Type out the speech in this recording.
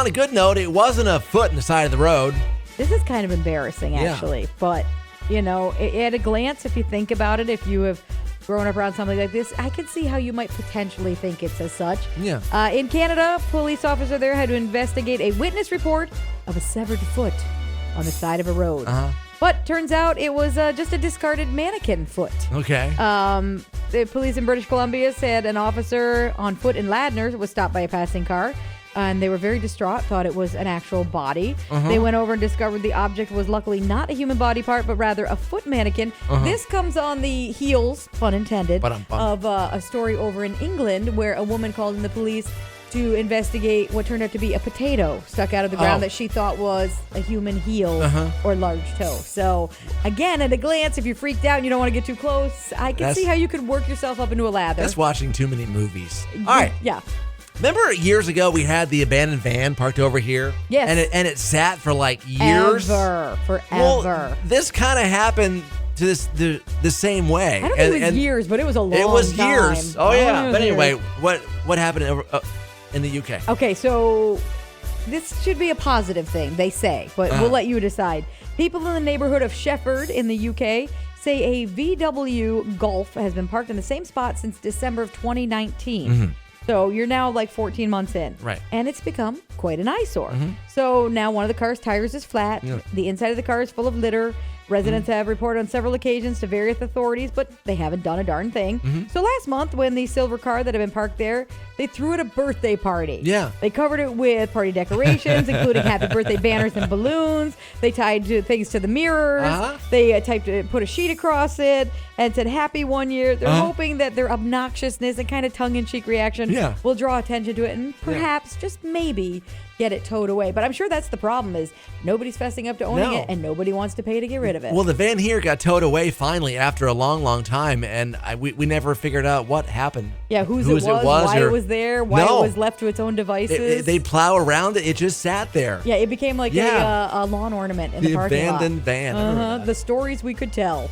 on a good note, it wasn't a foot in the side of the road. This is kind of embarrassing, actually. But, at a glance, if you think about it, if you have grown up around something like this, I can see how you might potentially think it's as such. Yeah. In Canada, police officer there had to investigate a witness report of a severed foot on the side of a road. But turns out it was just a discarded mannequin foot. Okay. The police in British Columbia said an officer on foot in Ladner was stopped by a passing car. And they were very distraught, thought it was an actual body. They went over and discovered the object was luckily not a human body part, but rather a foot mannequin. This comes on the heels, pun intended, of a story over in England where a woman called in the police to investigate what turned out to be a potato stuck out of the ground that she thought was a human heel or large toe. So, again, at a glance, if you're freaked out and you don't want to get too close, I can see how you could work yourself up into a lather. That's watching too many movies. All right. Yeah. Remember years ago we had the abandoned van parked over here? Yes. And it sat for like years? Forever. Well, this kind of happened to the same way. I don't think it was years, but it was a long time. It was years. Oh, yeah. But anyway, years. what happened in the UK? Okay, so this should be a positive thing, they say, but we'll let you decide. People in the neighborhood of Shefford in the UK say a VW Golf has been parked in the same spot since December of 2019. So you're now like 14 months in. Right. And it's become quite an eyesore. So now one of the car's tires is flat. Yeah. The inside of the car is full of litter. Residents have reported on several occasions to various authorities, but they haven't done a darn thing. So last month, when the silver car that had been parked there, they threw it a birthday party. Yeah. They covered it with party decorations, including happy birthday banners and balloons. They tied things to the mirrors. They put a sheet across it and said happy 1 year. They're hoping that their obnoxiousness and kind of tongue-in-cheek reaction will draw attention to it and perhaps, just maybe, get it towed away. But I'm sure that's the problem is nobody's fessing up to owning it and nobody wants to pay to get rid of it. Well, the van here got towed away finally after a long, long time, and we never figured out what happened. Yeah, whose it was, why it was there, why it was left to its own devices. They'd plow around it. It just sat there. Yeah, it became like a lawn ornament in the parking lot. The abandoned van. The stories we could tell.